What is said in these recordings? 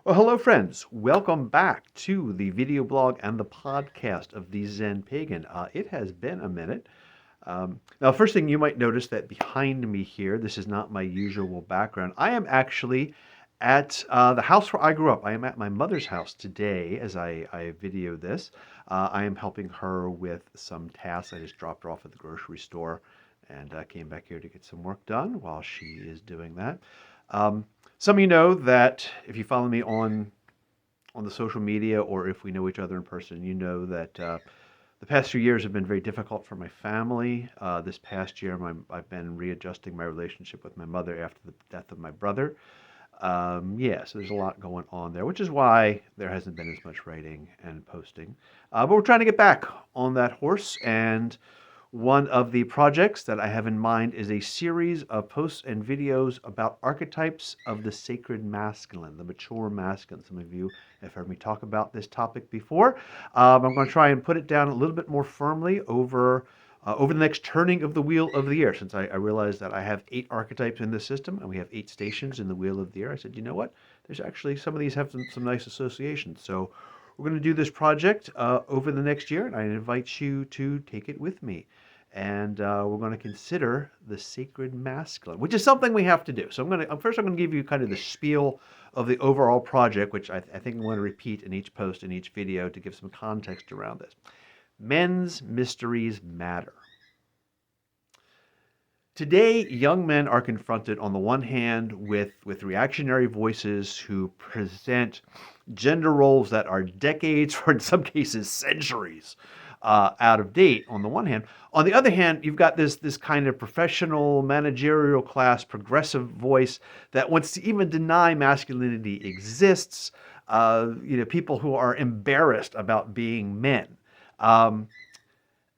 Well, hello, friends. Welcome back to the video blog and the podcast of the Zen Pagan. It has been a minute. Now, first thing you might notice that behind me here, this is not my usual background. I am actually at the house where I grew up. I am at my mother's house today as I video this. I am helping her with some tasks. I just dropped her off at the grocery store and came back here to get some work done while she is doing that. Some of you know that if you follow me on the social media or if we know each other in person, you know that the past few years have been very difficult for my family. This past year, I've been readjusting my relationship with my mother after the death of my brother. So there's a lot going on there, which is why there hasn't been as much writing and posting. But we're trying to get back on that horse, and one of the projects that I have in mind is a series of posts and videos about archetypes of the sacred masculine, the mature masculine. Some of you have heard me talk about this topic before. I'm going to try and put it down a little bit more firmly over the next turning of the wheel of the year, since I realized that I have 8 archetypes in the system and we have 8 stations in the wheel of the year. I said, you know what? There's actually some of these have some nice associations. So we're going to do this project over the next year, and I invite you to take it with me. And we're going to consider the sacred masculine, which is something we have to do. So I'm going to give you kind of the spiel of the overall project, which I think I'm going to repeat in each post, in each video, to give some context around this. Men's mysteries matter. Today, young men are confronted, on the one hand, with reactionary voices who present gender roles that are decades, or in some cases centuries, out of date, on the one hand. On the other hand, you've got this kind of professional, managerial class, progressive voice that wants to even deny masculinity exists, people who are embarrassed about being men.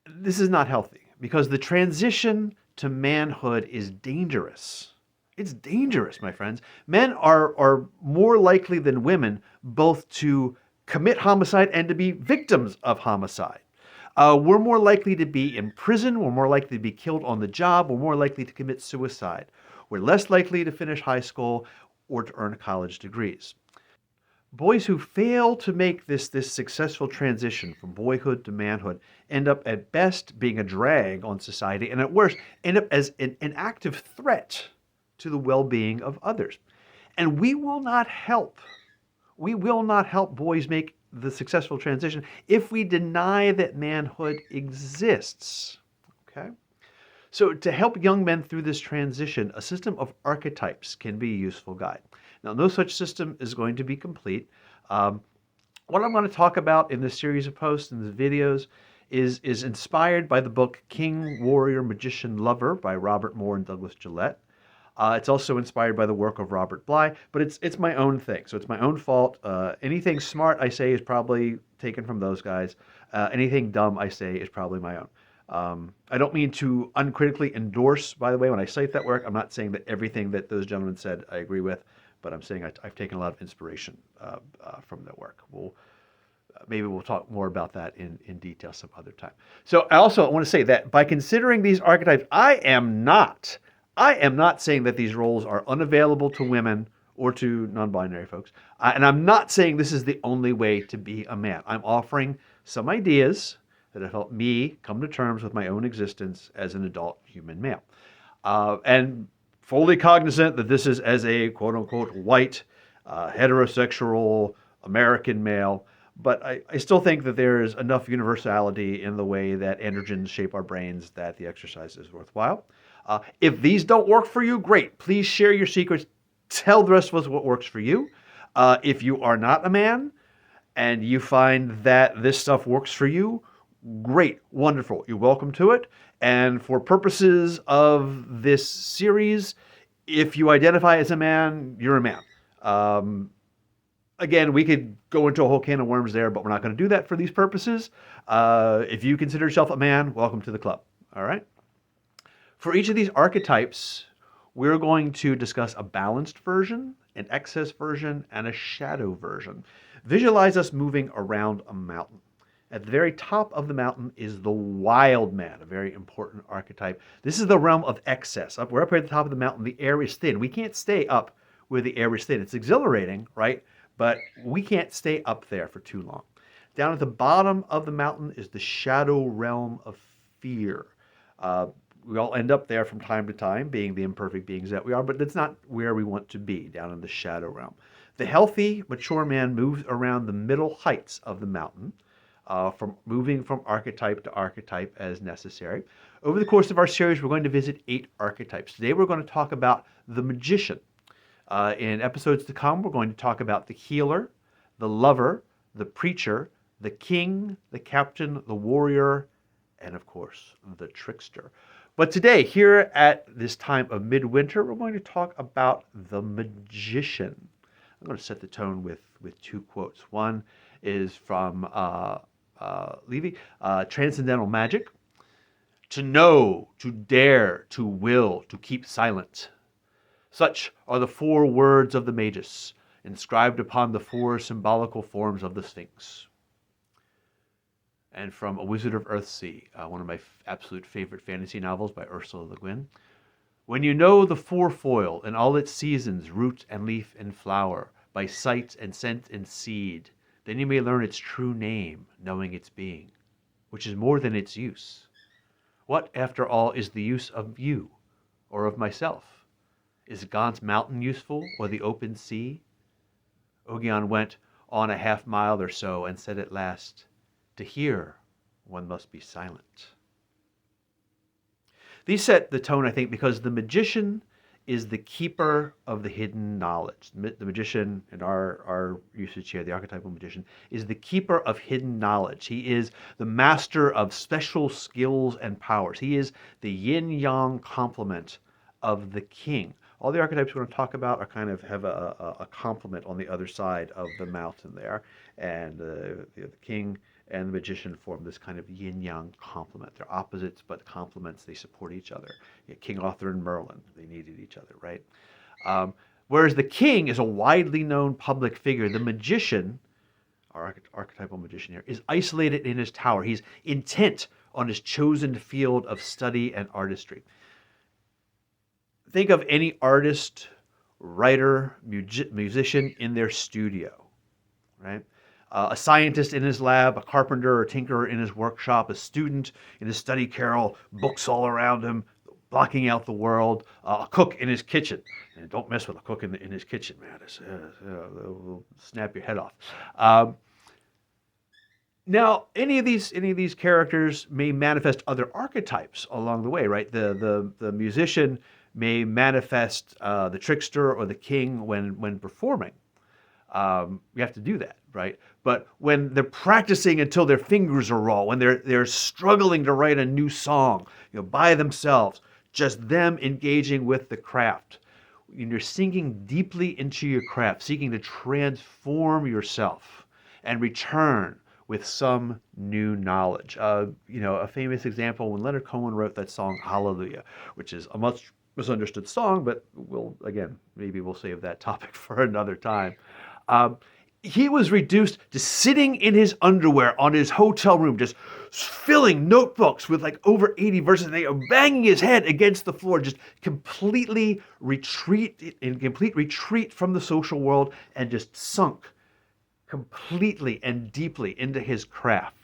This is not healthy, because the transition to manhood is dangerous. It's dangerous, my friends. Men are more likely than women both to commit homicide and to be victims of homicide. We're more likely to be in prison. We're more likely to be killed on the job. We're more likely to commit suicide. We're less likely to finish high school or to earn college degrees. Boys who fail to make this successful transition from boyhood to manhood end up at best being a drag on society, and at worst end up as an active threat to the well-being of others. And we will not help boys make the successful transition if we deny that manhood exists. Okay? So to help young men through this transition, a system of archetypes can be a useful guide. Now, no such system is going to be complete. What I'm going to talk about in this series of posts and the videos is inspired by the book King, Warrior, Magician, Lover by Robert Moore and Douglas Gillette. It's also inspired by the work of Robert Bly, but it's my own thing, so it's my own fault. Anything smart I say is probably taken from those guys. Anything dumb I say is probably my own. I don't mean to uncritically endorse, by the way, when I cite that work. I'm not saying that everything that those gentlemen said I agree with, but I'm saying I've taken a lot of inspiration from their work. Maybe we'll talk more about that in detail some other time. So I also want to say that by considering these archetypes, I am not saying that these roles are unavailable to women or to non-binary folks. And I'm not saying this is the only way to be a man. I'm offering some ideas that have helped me come to terms with my own existence as an adult human male. And fully cognizant that this is as a quote-unquote white, heterosexual American male, but I still think that there is enough universality in the way that androgens shape our brains that the exercise is worthwhile. If these don't work for you, great. Please share your secrets. Tell the rest of us what works for you. If you are not a man and you find that this stuff works for you, great, wonderful. You're welcome to it. And for purposes of this series, if you identify as a man, you're a man. Again, we could go into a whole can of worms there, but we're not going to do that for these purposes. If you consider yourself a man, welcome to the club. All right? For each of these archetypes, we're going to discuss a balanced version, an excess version, and a shadow version. Visualize us moving around a mountain. At the very top of the mountain is the wild man, a very important archetype. This is the realm of excess. We're up here at the top of the mountain. The air is thin. We can't stay up where the air is thin. It's exhilarating, right? but we can't stay up there for too long. Down at the bottom of the mountain is the shadow realm of fear. Uh, we all end up there from time to time, being the imperfect beings that we are, but that's not where we want to be, down in the shadow realm. The healthy, mature man moves around the middle heights of the mountain, from moving from archetype to archetype as necessary. Over the course of our series, we're going to visit 8 archetypes. Today, we're going to talk about the magician. In episodes to come, we're going to talk about the healer, the lover, the preacher, the king, the captain, the warrior, and of course, the trickster. But today, here at this time of midwinter, we're going to talk about the magician. I'm going to set the tone with 2 quotes. One is from Levy, Transcendental Magic. To know, to dare, to will, to keep silent. Such are the 4 words of the Magus, inscribed upon the 4 symbolical forms of the Sphinx. And from A Wizard of Earthsea, one of my absolute favorite fantasy novels by Ursula Le Guin. When you know the fourfoil in all its seasons, root and leaf and flower, by sight and scent and seed, then you may learn its true name, knowing its being, which is more than its use. What, after all, is the use of you, or of myself? Is Gaunt's mountain useful, or the open sea? Ogion went on a half-mile or so, and said at last, to hear, one must be silent. These set the tone, I think, because the magician is the keeper of the hidden knowledge. The magician, in our usage here, the archetypal magician, is the keeper of hidden knowledge. He is the master of special skills and powers. He is the yin-yang complement of the king. All the archetypes we're going to talk about are kind of have a complement on the other side of the mountain there. And the king and the magician form this kind of yin-yang complement. They're opposites, but complements. They support each other. King Arthur and Merlin, they needed each other, right? Whereas the king is a widely known public figure, the magician, our archetypal magician here, is isolated in his tower. He's intent on his chosen field of study and artistry. Think of any artist, writer, musician in their studio, right? A scientist in his lab, a carpenter or tinkerer in his workshop, a student in his study carrel, books all around him, blocking out the world, a cook in his kitchen. And don't mess with a cook in his kitchen, man. It'll snap your head off. Now, any of these characters may manifest other archetypes along the way, right? The musician may manifest the trickster or the king when performing. You have to do that, right? But when they're practicing until their fingers are raw, when they're struggling to write a new song, by themselves, just them engaging with the craft, when you're sinking deeply into your craft, seeking to transform yourself and return with some new knowledge. A famous example, when Leonard Cohen wrote that song Hallelujah, which is a much misunderstood song, but maybe we'll save that topic for another time. He was reduced to sitting in his underwear on his hotel room, just filling notebooks with like over 80 verses, and they are banging his head against the floor, just complete retreat from the social world, and just sunk completely and deeply into his craft.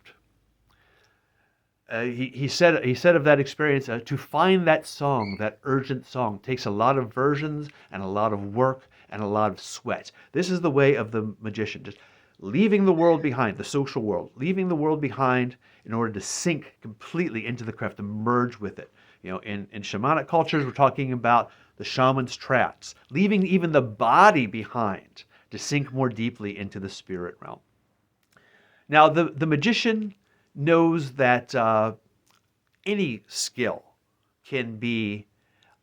He said of that experience, to find that song, that urgent song, takes a lot of versions and a lot of work and a lot of sweat. This is the way of the magician, just leaving the world behind, the social world, leaving the world behind in order to sink completely into the craft, to merge with it. In shamanic cultures, we're talking about the shaman's trance, leaving even the body behind to sink more deeply into the spirit realm. Now, the magician knows that any skill can be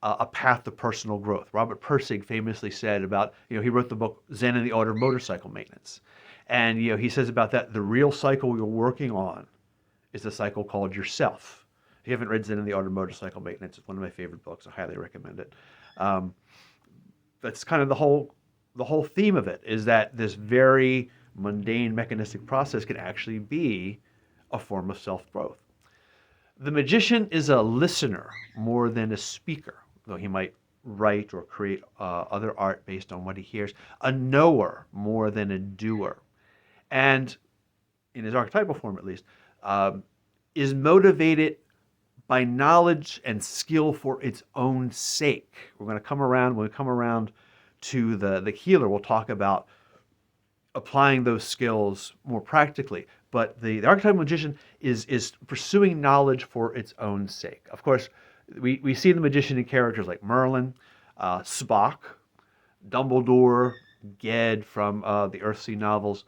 a path to personal growth. Robert Pirsig famously said about, he wrote the book Zen and the Art of Motorcycle Maintenance. And, he says about that, the real cycle you're working on is the cycle called yourself. If you haven't read Zen and the Art of Motorcycle Maintenance, it's one of my favorite books. I highly recommend it. That's kind of the whole theme of it, is that this very mundane mechanistic process can actually be a form of self-growth. The magician is a listener more than a speaker, though he might write or create other art based on what he hears. A knower more than a doer. And in his archetypal form at least, is motivated by knowledge and skill for its own sake. We're going to come around, when we come around to the healer, we'll talk about applying those skills more practically. But the archetypal magician is pursuing knowledge for its own sake. Of course, we see the magician in characters like Merlin, Spock, Dumbledore, Ged from the Earthsea novels.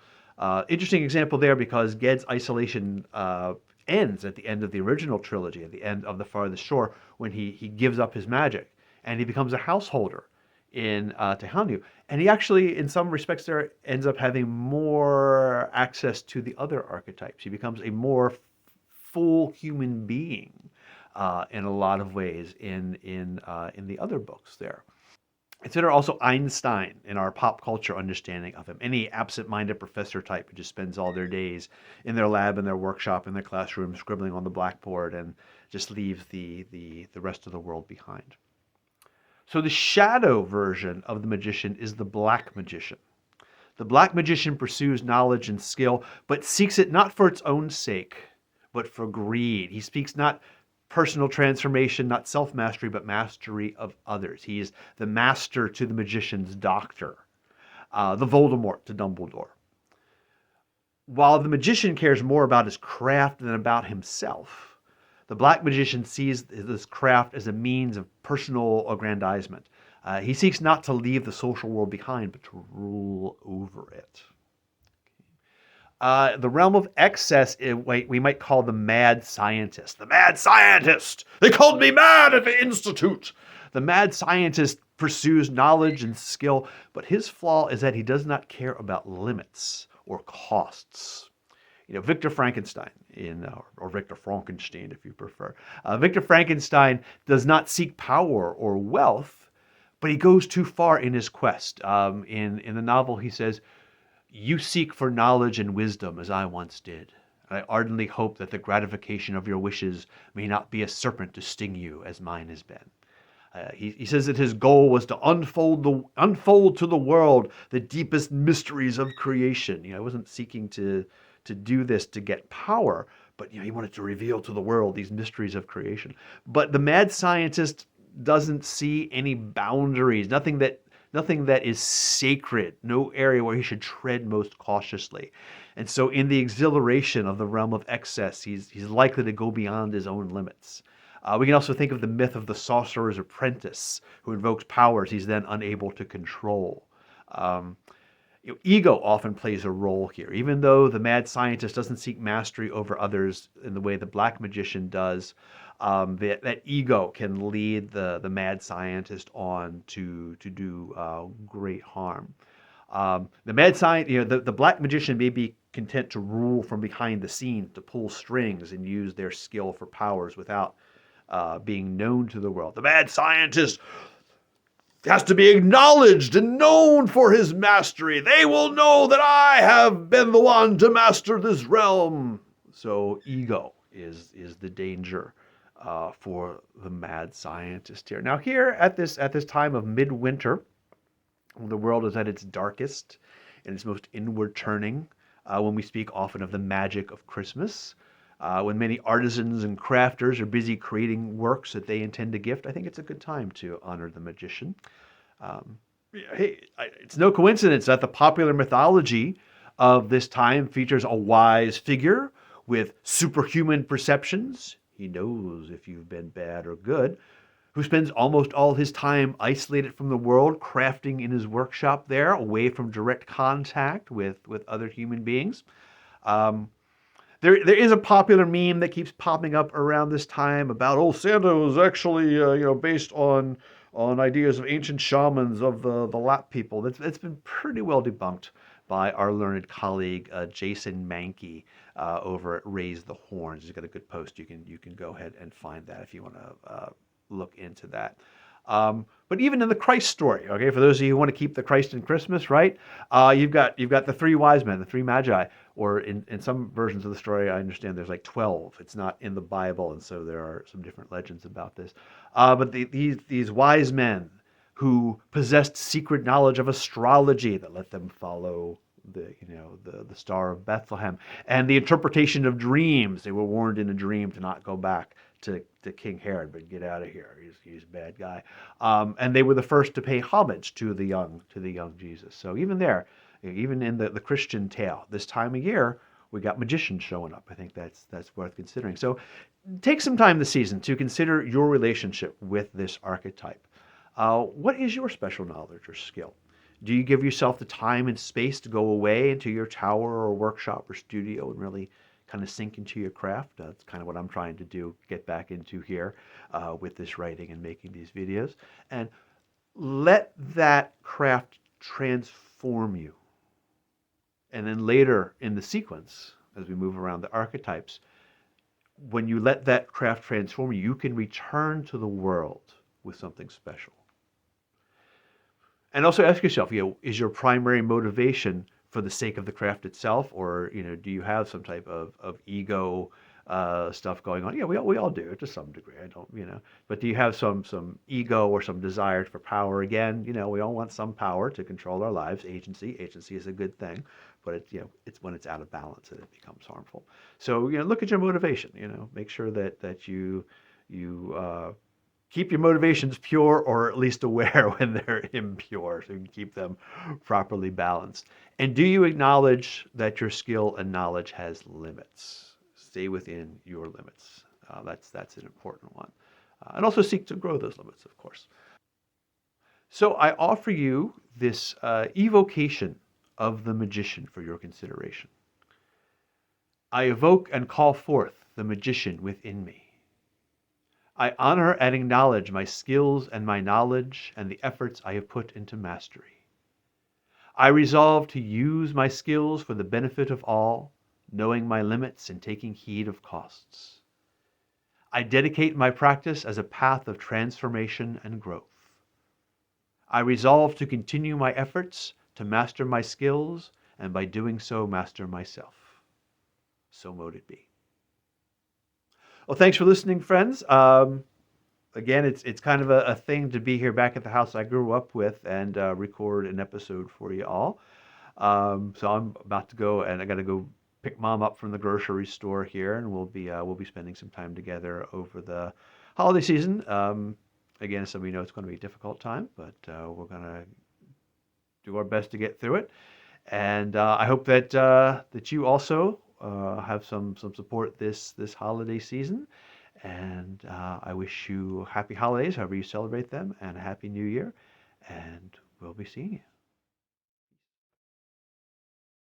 Interesting example there because Ged's isolation ends at the end of the original trilogy, at the end of The Farthest Shore, when he gives up his magic and he becomes a householder in Tehanu. And he actually, in some respects there, ends up having more access to the other archetypes. He becomes a more full human being in a lot of ways in the other books there. Consider also Einstein in our pop culture understanding of him. Any absent-minded professor type who just spends all their days in their lab, in their workshop, in their classroom, scribbling on the blackboard, and just leaves the rest of the world behind. So the shadow version of the magician is the black magician. The black magician pursues knowledge and skill, but seeks it not for its own sake, but for greed. He speaks not personal transformation, not self-mastery, but mastery of others. He is the master to the magician's doctor, the Voldemort to Dumbledore. While the magician cares more about his craft than about himself, the black magician sees this craft as a means of personal aggrandizement. He seeks not to leave the social world behind, but to rule over it. The realm of excess, we might call the mad scientist. The mad scientist! They called me mad at the Institute! The mad scientist pursues knowledge and skill, but his flaw is that he does not care about limits or costs. Victor Frankenstein, or Victor Frankenstein if you prefer. Victor Frankenstein does not seek power or wealth, but he goes too far in his quest. In the novel, he says, "You seek for knowledge and wisdom as I once did. I ardently hope that the gratification of your wishes may not be a serpent to sting you as mine has been." He says that his goal was to unfold to the world the deepest mysteries of creation. He wasn't seeking to do this to get power, but he wanted to reveal to the world these mysteries of creation. But the mad scientist doesn't see any boundaries, nothing that is sacred, no area where he should tread most cautiously. And so in the exhilaration of the realm of excess, he's likely to go beyond his own limits. We can also think of the myth of the sorcerer's apprentice who invokes powers he's then unable to control. Ego often plays a role here. Even though the mad scientist doesn't seek mastery over others in the way the black magician does, that ego can lead the mad scientist on to do great harm. The mad scientist, the black magician may be content to rule from behind the scenes, to pull strings and use their skill for powers without being known to the world. The mad scientist has to be acknowledged and known for his mastery. They will know that I have been the one to master this realm. So ego is the danger for the mad scientist here. Now here at this time of midwinter, when the world is at its darkest and its most inward turning, when we speak often of the magic of Christmas, when many artisans and crafters are busy creating works that they intend to gift, I think it's a good time to honor the magician. It's no coincidence that the popular mythology of this time features a wise figure with superhuman perceptions. He knows if you've been bad or good, who spends almost all his time isolated from the world, crafting in his workshop there, away from direct contact with other human beings. There is a popular meme that keeps popping up around this time about, Santa was actually, based on ideas of ancient shamans of the Lap people. That's been pretty well debunked by our learned colleague Jason Mankey over at Raise the Horns. He's got a good post. You can go ahead and find that if you want to look into that. But even in the Christ story, okay, for those of you who want to keep the Christ in Christmas, right? You've got the three wise men, the three magi, or in some versions of the story, I understand there's like 12. It's not in the Bible, and so there are some different legends about this. But these wise men, who possessed secret knowledge of astrology that let them follow the star of Bethlehem, and the interpretation of dreams. They were warned in a dream to not go back to King Herod, but get out of here. He's a bad guy. And they were the first to pay homage to the young Jesus. So even there, even in the Christian tale, this time of year, we got magicians showing up. I think that's worth considering. So take some time this season to consider your relationship with this archetype. What is your special knowledge or skill? Do you give yourself the time and space to go away into your tower or workshop or studio and really kind of sink into your craft? That's kind of what I'm trying to do, get back into here with this writing and making these videos. And let that craft transform you. And then later in the sequence, as we move around the archetypes, when you let that craft transform you, you can return to the world with something special. And also ask yourself, is your primary motivation for the sake of the craft itself, or do you have some type of ego stuff going on? Yeah, we all do to some degree. I don't, but do you have some ego or some desire for power? Again, we all want some power to control our lives. Agency is a good thing, but it's when it's out of balance that it becomes harmful. So look at your motivation. Make sure that you keep your motivations pure, or at least aware when they're impure, so you can keep them properly balanced. And do you acknowledge that your skill and knowledge has limits? Stay within your limits. That's an important one. And also seek to grow those limits, of course. So I offer you this evocation of the magician for your consideration. I evoke and call forth the magician within me. I honor and acknowledge my skills and my knowledge and the efforts I have put into mastery. I resolve to use my skills for the benefit of all, knowing my limits and taking heed of costs. I dedicate my practice as a path of transformation and growth. I resolve to continue my efforts to master my skills, and by doing so, master myself. So mote it be. Well, thanks for listening, friends. Again, it's kind of a thing to be here back at the house I grew up with and record an episode for you all. So I'm about to go, and I got to go pick Mom up from the grocery store here, and we'll be spending some time together over the holiday season. Again, some of you know it's going to be a difficult time, but we're going to do our best to get through it. And I hope that you also have some support this holiday season. And I wish you happy holidays, however you celebrate them, and a happy new year. And we'll be seeing you.